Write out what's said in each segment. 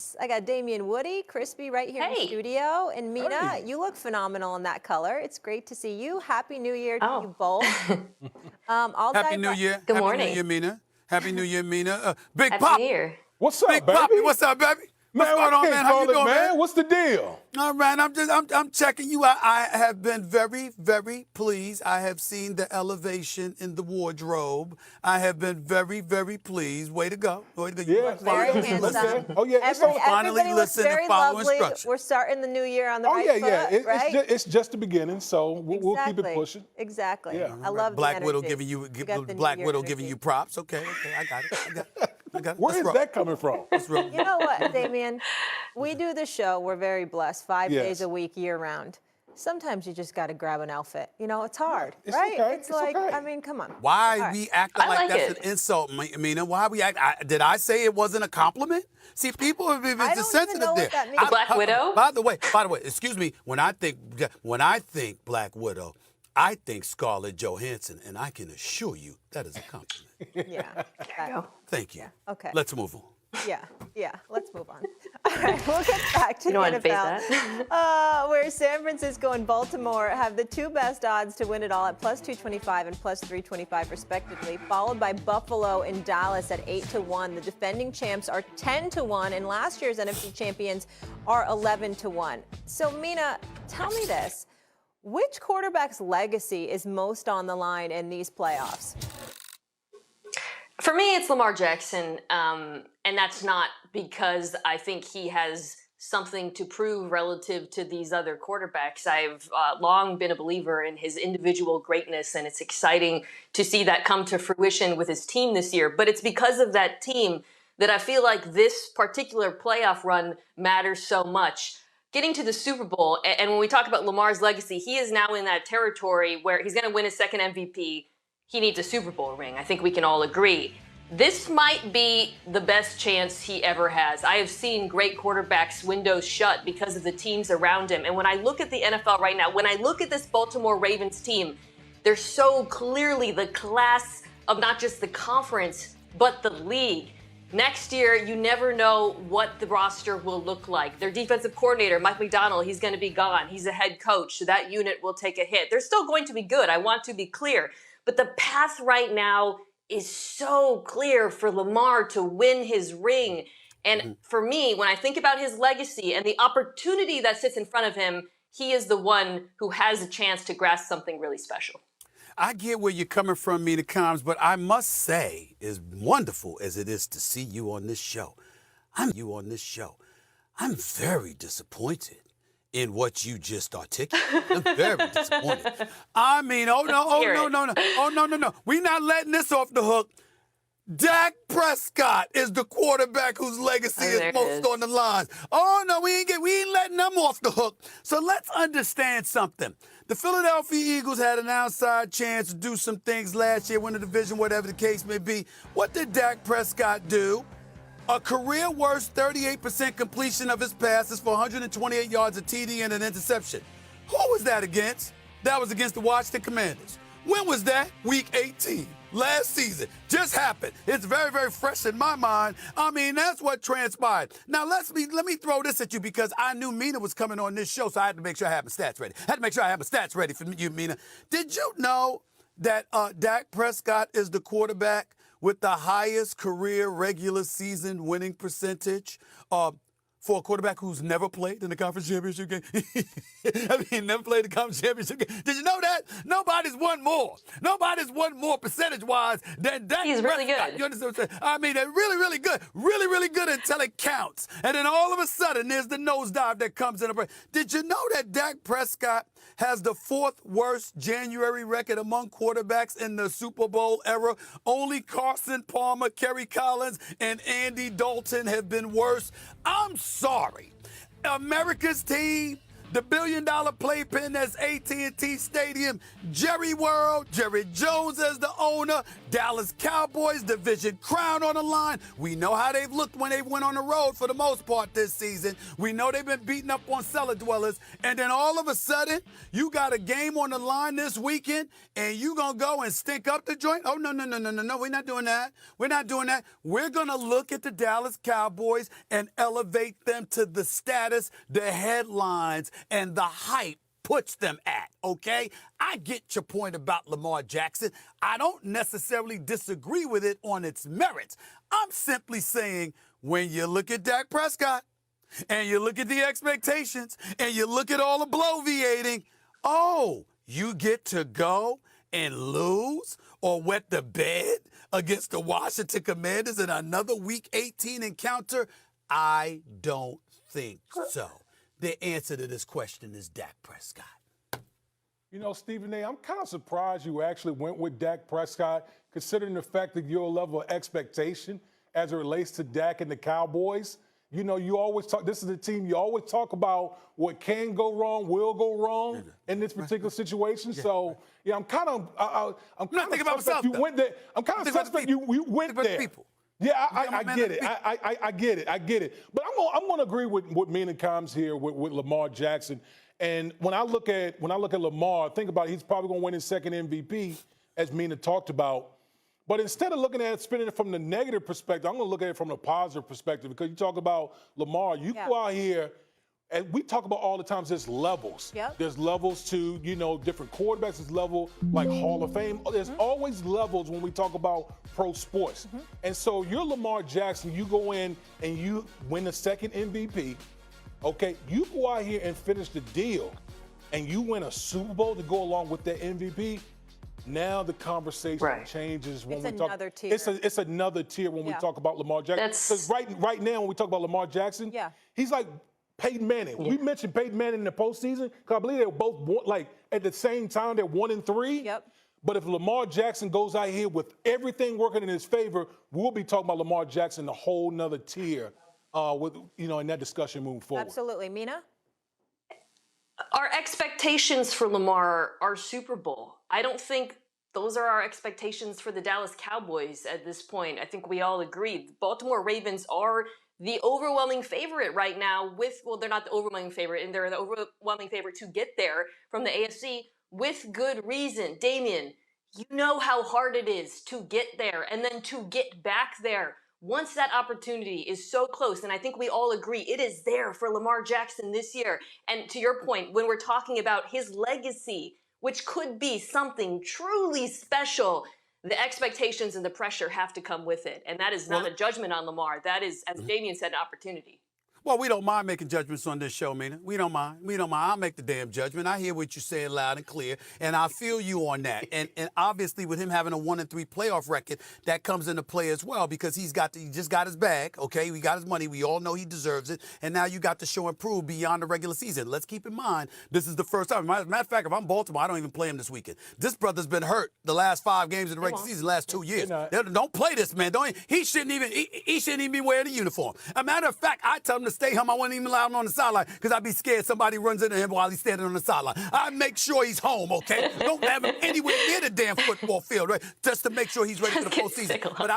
Yes, I got Damian Woody, Crispy right here in the studio. And Mina, you look phenomenal in that color. It's great to see you. Happy New Year to you both. Happy New Year. Good Happy morning. New Year, Mina. Happy New Year, Mina. Big Happy Pop. New Year. What's up, Big baby? Poppy, what's up, baby? What's going on, man? How you doing, man? What's the deal? All right, I'm checking you out. I have been very, very pleased. I have seen the elevation in the wardrobe. I have been very, very pleased. Way to go. Way to go. Yeah, Very okay. handsome. Oh yeah, it's Finally Everybody looks listen and very follow lovely. instructions. We're starting the new year on the Oh right yeah, foot, right? It's just the beginning, so we'll keep it pushing. Exactly. Yeah. I love Black the Widow energy. giving you got the Black New Year Widow energy. giving you props. Okay, I got it. I got it. Where Let's is roll. that coming from? Let's roll. You know what, Damien? We do this show. We're very blessed. 5 Yes. days a week, year round. Sometimes you just got to grab an outfit. You know, it's hard, It's right? okay. It's It's like, okay. I mean, come on. Why All right. we acting I like like that's it. an insult, Mina? Why we act? Did I say it wasn't a compliment? See, people are I don't even sensitive know there. what that means. Black Widow? By the way, excuse me. When I think Black Widow, I think Scarlett Johansson, and I can assure you that is a compliment. Yeah. There you go. Thank you. Okay. Let's move on. Yeah. Let's move on. All right, we'll get back to You the don't want to NFL. face that. Where San Francisco and Baltimore have the two best odds to win it all at plus 225 and plus 325 respectively, followed by Buffalo and Dallas at 8-1. The defending champs are 10-1, and last year's NFC champions are 11-1. So, Mina, tell me this. Which quarterback's legacy is most on the line in these playoffs? For me, it's Lamar Jackson, and that's not because I think he has something to prove relative to these other quarterbacks. I've long been a believer in his individual greatness, and it's exciting to see that come to fruition with his team this year. But it's because of that team that I feel like this particular playoff run matters so much. Getting to the Super Bowl, and when we talk about Lamar's legacy, he is now in that territory where he's going to win his second MVP. He needs a Super Bowl ring. I think we can all agree. This might be the best chance he ever has. I have seen great quarterbacks windows shut because of the teams around him. And when I look at the NFL right now, when I look at this Baltimore Ravens team, they're so clearly the class of not just the conference, but the league. Next year, you never know what the roster will look like. Their defensive coordinator, Mike McDonald, he's going to be gone. He's a head coach, so that unit will take a hit. They're still going to be good. I want to be clear. But the path right now is so clear for Lamar to win his ring. And for me, when I think about his legacy and the opportunity that sits in front of him, he is the one who has a chance to grasp something really special. I get where you're coming from, Mina Combs, but I must say, as wonderful as it is to see you on this show, I'm very disappointed in what you just articulated. I'm very disappointed. I mean, no. We're not letting this off the hook. Dak Prescott is the quarterback whose legacy is most on the line. Oh no, we ain't letting them off the hook. So let's understand something. The Philadelphia Eagles had an outside chance to do some things last year, win the division, whatever the case may be. What did Dak Prescott do? A career worst 38% completion of his passes for 128 yards, a TD, and an interception. Who was that against? That was against the Washington Commanders. When was that? Week 18. Last season. Just happened. It's very, very fresh in my mind. I mean, that's what transpired. Now, let me throw this at you because I knew Mina was coming on this show, so I had to make sure I had my stats ready. For you, Mina. Did you know that Dak Prescott is the quarterback with the highest career regular season winning percentage for a quarterback who's never played in the conference championship game? I mean, never played the conference championship game. Did you know that? Nobody's won more percentage-wise than Dak Prescott. He's really good. You understand what I'm saying? I mean, they're really, really good. Really, really good until it counts. And then all of a sudden, there's the nosedive that comes in. Did you know that Dak Prescott has the fourth worst January record among quarterbacks in the Super Bowl era? Only Carson Palmer, Kerry Collins, and Andy Dalton have been worse. I'm sorry. America's team, The billion-dollar playpen that's AT&T Stadium, Jerry World, Jerry Jones as the owner, Dallas Cowboys division crown on the line. We know how they've looked when they went on the road for the most part this season. We know they've been beating up on cellar dwellers. And then all of a sudden, you got a game on the line this weekend, and you going to go and stink up the joint? Oh, no, we're not doing that. We're not doing that. We're going to look at the Dallas Cowboys and elevate them to the status, the headlines, and the hype puts them at, okay? I get your point about Lamar Jackson. I don't necessarily disagree with it on its merits. I'm simply saying when you look at Dak Prescott and you look at the expectations and you look at all the bloviating, oh, you get to go and lose or wet the bed against the Washington Commanders in another Week 18 encounter? I don't think so. The answer to this question is Dak Prescott. You know, Stephen A., I'm kind of surprised you actually went with Dak Prescott, considering the fact that your level of expectation as it relates to Dak and the Cowboys. You know, you always talk, this is a team, you always talk about what can go wrong, will go wrong in this particular situation. So, yeah, I'm kind of, I'm not thinking about myself. You went there. I'm kind of suspect you went there. People. Yeah, I get it. I get it. But I'm going to agree with Mina Combs here with Lamar Jackson. And when I look at Lamar, think about it, he's probably going to win his second MVP, as Mina talked about. But instead of looking at it, spinning it from the negative perspective, I'm going to look at it from the positive perspective, because you talk about Lamar, you go out here, and we talk about all the times there's levels. Yep. There's levels to, you know, different quarterbacks. There's level like Hall of Fame. There's always levels when we talk about pro sports. And so you're Lamar Jackson. You go in and you win the second MVP. Okay, you go out here and finish the deal, and you win a Super Bowl to go along with that MVP. Now the conversation changes when we talk. Another tier. It's another tier when we talk about Lamar Jackson. Because right now when we talk about Lamar Jackson, he's like Peyton Manning. We mentioned Peyton Manning in the postseason because I believe they were both like at the same time. They're 1-3. Yep. But if Lamar Jackson goes out here with everything working in his favor, we'll be talking about Lamar Jackson a whole nother tier with in that discussion moving forward. Absolutely, Mina. Our expectations for Lamar are Super Bowl. I don't think those are our expectations for the Dallas Cowboys at this point. I think we all agree. The Baltimore Ravens are the overwhelming favorite right now they're not the overwhelming favorite, and they're the overwhelming favorite to get there from the AFC with good reason. Damian, you know how hard it is to get there and then to get back there. Once that opportunity is so close, and I think we all agree it is there for Lamar Jackson this year. And to your point, when we're talking about his legacy, which could be something truly special, the expectations and the pressure have to come with it. And that is not a judgment on Lamar. That is, as Damian said, an opportunity. Well, we don't mind making judgments on this show, Mina. We don't mind. I'll make the damn judgment. I hear what you're saying loud and clear, and I feel you on that. And obviously, with him having a 1-3 playoff record, that comes into play as well, because he just got his bag, okay? We got his money. We all know he deserves it. And now you got to show and prove beyond the regular season. Let's keep in mind, this is the first time. As a matter of fact, if I'm Baltimore, I don't even play him this weekend. This brother's been hurt the last 5 games in the regular season, the last 2 years. Don't play this, man. He shouldn't even be wearing a uniform. A matter of fact, I tell him to stay home. I wouldn't even allow him on the sideline because I'd be scared somebody runs into him while he's standing on the sideline. I make sure he's home, okay? Don't have him anywhere near the damn football field, right? Just to make sure he's ready for the postseason. But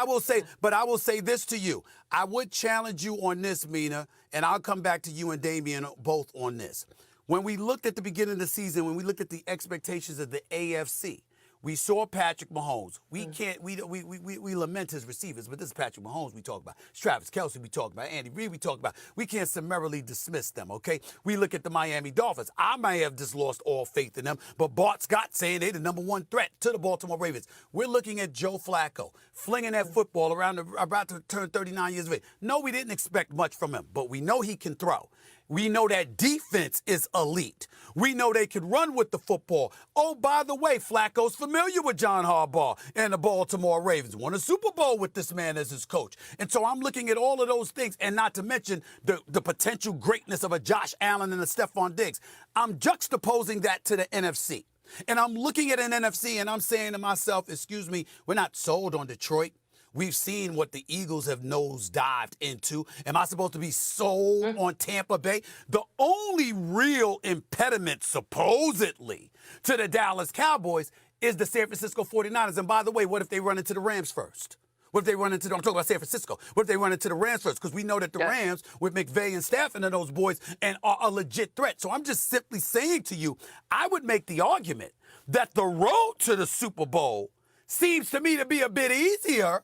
I will say this to you. I would challenge you on this, Mina, and I'll come back to you and Damian both on this. When we looked at the beginning of the season, when we looked at the expectations of the AFC, we saw Patrick Mahomes. We lament his receivers, but this is Patrick Mahomes we talk about. It's Travis Kelce we talk about. Andy Reid we talk about. We can't summarily dismiss them, okay? We look at the Miami Dolphins. I may have just lost all faith in them, but Bart Scott saying they're the #1 threat to the Baltimore Ravens. We're looking at Joe Flacco flinging that football about to turn 39 years of age. No, we didn't expect much from him, but we know he can throw. We know that defense is elite. We know they could run with the football. Oh, by the way, Flacco's familiar with John Harbaugh and the Baltimore Ravens. Won a Super Bowl with this man as his coach. And so I'm looking at all of those things, and not to mention the potential greatness of a Josh Allen and a Stephon Diggs. I'm juxtaposing that to the NFC. And I'm looking at an NFC, and I'm saying to myself, excuse me, we're not sold on Detroit. We've seen what the Eagles have nosedived into. Am I supposed to be sold on Tampa Bay? The only real impediment, supposedly, to the Dallas Cowboys is the San Francisco 49ers. And by the way, what if they run into the Rams first? What if they run into, I'm talking about San Francisco. What if they run into the Rams first? Because we know that the Rams, with McVay and Stafford and those boys, and are a legit threat. So I'm just simply saying to you, I would make the argument that the road to the Super Bowl seems to me to be a bit easier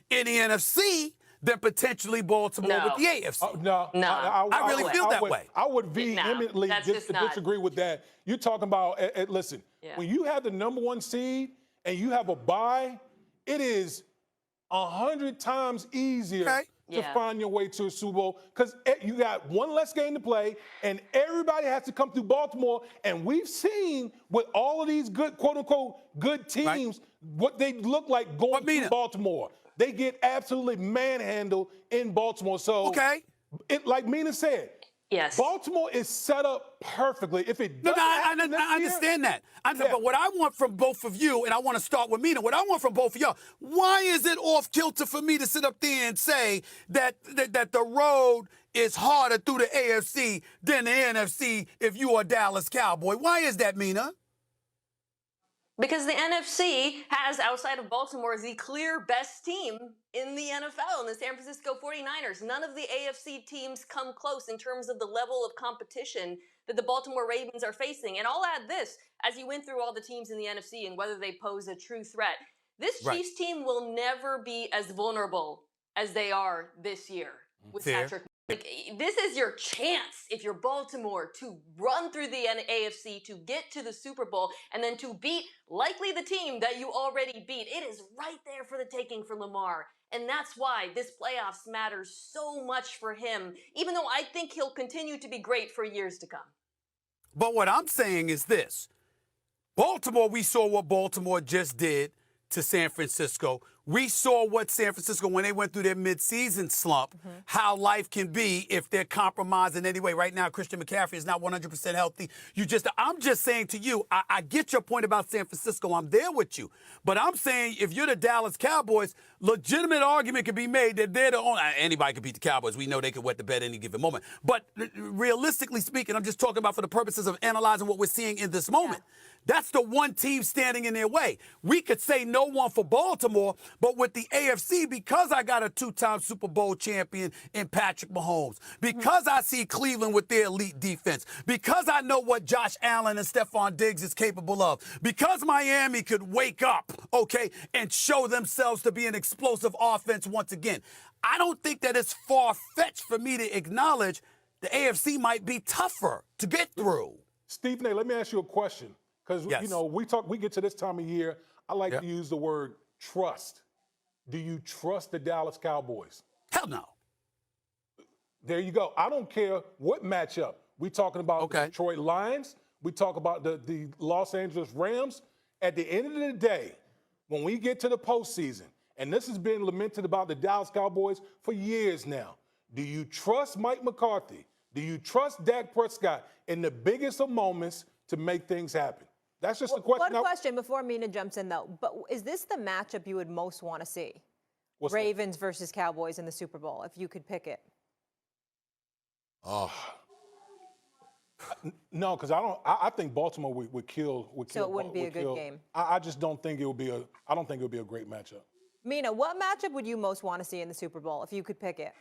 in the NFC than potentially Baltimore with the AFC. No. I really feel that way. I would vehemently disagree with that. You're talking about, listen, when you have the number 1 seed and you have a bye, it is 100 times easier to find your way to a Super Bowl because you got one less game to play and everybody has to come through Baltimore. And we've seen with all of these good, quote unquote, good teams, what they look like going through Baltimore. They get absolutely manhandled in Baltimore. So, like Mina said, Baltimore is set up perfectly. If it doesn't I understand that. But what I want from both of you, and I want to start with Mina, what I want from both of y'all, why is it off kilter for me to sit up there and say that the road is harder through the AFC than the NFC if you are a Dallas Cowboy? Why is that, Mina? Because the NFC has, outside of Baltimore, the clear best team in the NFL, in the San Francisco 49ers. None of the AFC teams come close in terms of the level of competition that the Baltimore Ravens are facing. And I'll add this, as you went through all the teams in the NFC and whether they pose a true threat, this Chiefs team will never be as vulnerable as they are this year with Patrick. Like, this is your chance, if you're Baltimore, to run through the AFC, to get to the Super Bowl, and then to beat likely the team that you already beat. It is right there for the taking for Lamar. And that's why this playoffs matters so much for him, even though I think he'll continue to be great for years to come. But what I'm saying is this. Baltimore, we saw what Baltimore just did to San Francisco. We saw what San Francisco, when they went through their midseason slump, how life can be if they're compromised in any way. Right now, Christian McCaffrey is not 100% healthy. I'm just saying to you, I get your point about San Francisco. I'm there with you. But I'm saying if you're the Dallas Cowboys, legitimate argument could be made that they're the only, anybody could beat the Cowboys. We know they could wet the bed any given moment. But realistically speaking, I'm just talking about for the purposes of analyzing what we're seeing in this moment. That's the one team standing in their way. We could say no one for Baltimore, but with the AFC, because I got a 2-time Super Bowl champion in Patrick Mahomes, because I see Cleveland with their elite defense, because I know what Josh Allen and Stephon Diggs is capable of, because Miami could wake up, and show themselves to be an explosive offense once again. I don't think that it's far-fetched for me to acknowledge the AFC might be tougher to get through. Stephen A., let me ask you a question. Because, we get to this time of year, I like to use the word trust. Do you trust the Dallas Cowboys? Hell no. There you go. I don't care what matchup. We talking about the Detroit Lions. We talk about the Los Angeles Rams. At the end of the day, when we get to the postseason, and this has been lamented about the Dallas Cowboys for years now, do you trust Mike McCarthy? Do you trust Dak Prescott in the biggest of moments to make things happen? That's just a question. One question before Mina jumps in, though. But is this the matchup you would most want to see? Ravens versus Cowboys in the Super Bowl, if you could pick it. No, because I think Baltimore would kill. So it wouldn't be a good game. I just don't think it would be I don't think it would be a great matchup. Mina, what matchup would you most want to see in the Super Bowl if you could pick it?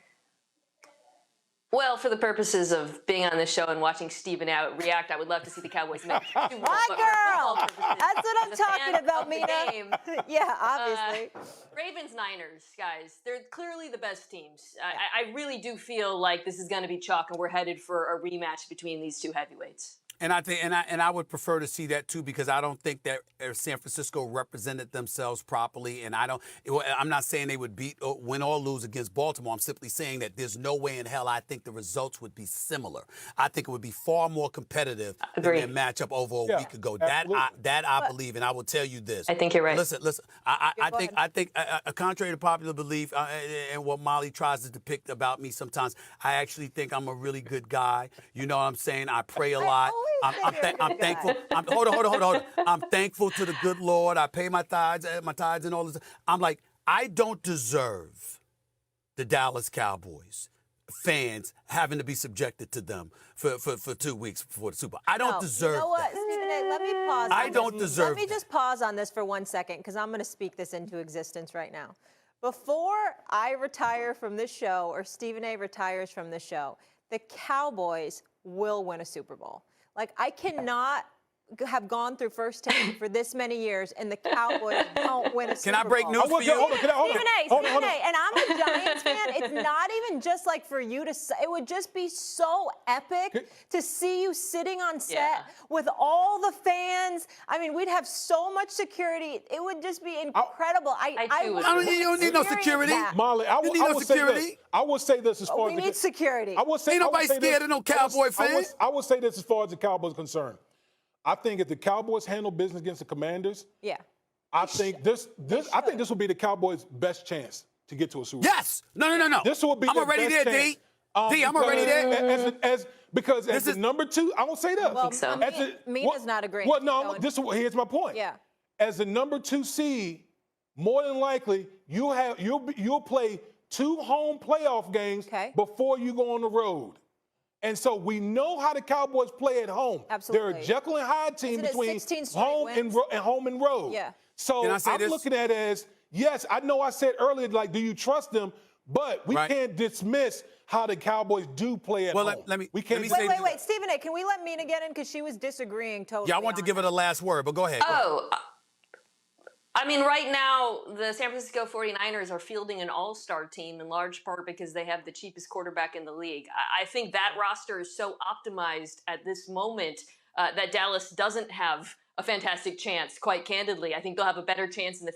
Well, for the purposes of being on this show and watching Stephen react, I would love to see the Cowboys make My girl! That's what I'm talking about, Mina. Yeah, obviously. Ravens-Niners, guys, they're clearly the best teams. I really do feel like this is going to be chalk, and we're headed for a rematch between these two heavyweights. And I would prefer to see that too, because I don't think that San Francisco represented themselves properly, and I'm not saying they would win or lose against Baltimore. I'm simply saying that there's no way in hell I think the results would be similar. I think it would be far more competitive than their matchup over a week ago. That I believe, and I will tell you this. I think you're right. Listen. I think contrary to popular belief and what Molly tries to depict about me sometimes, I actually think I'm a really good guy. You know what I'm saying? I pray a lot. I'm thankful. Hold on. I'm thankful to the good Lord. I pay my tithes and all this. I'm like, I don't deserve the Dallas Cowboys fans having to be subjected to them for 2 weeks before the Super Bowl. I don't deserve You know what, that. Stephen A., let me pause. I don't deserve Let me just pause on this for 1 second because I'm going to speak this into existence right now. Before I retire from this show or Stephen A. retires from this show, the Cowboys will win a Super Bowl. Like, I cannot have gone through First Take for this many years and the Cowboys don't win a Super Bowl. Can I break news for you? Stephen A., and I'm a Giants fan. It's not even just like for you to say. It would just be so epic to see you sitting on set with all the fans. I mean, we'd have so much security. It would just be incredible. You don't need no security. Molly, I will say this as far as we need security. Ain't nobody scared of no Cowboy fans. I will say this as far as the Cowboys are concerned. I think if the Cowboys handle business against the Commanders, I think this will be the Cowboys' best chance to get to a Super Bowl. Yes. No. This will be I'm their already best there, chance. D, I'm already there. Because as the number 2, I won't say that. Well, Mina's not agreeing. Well, no, here's my point. Yeah. As the number 2 seed, more than likely you'll play 2 home playoff games before you go on the road. And so we know how the Cowboys play at home. Absolutely. They're a Jekyll and Hyde team between home and road. Yeah. So I'm looking at it as, yes, I know I said earlier, like, do you trust them? But we can't dismiss how the Cowboys do play at home. Wait, Stephen A., can we let Mina get in? Because she was disagreeing totally. Yeah, I want to give her the last word, but go ahead. I mean, right now, the San Francisco 49ers are fielding an all-star team in large part because they have the cheapest quarterback in the league. I think that roster is so optimized at this moment that Dallas doesn't have a fantastic chance, quite candidly. I think they'll have a better chance in the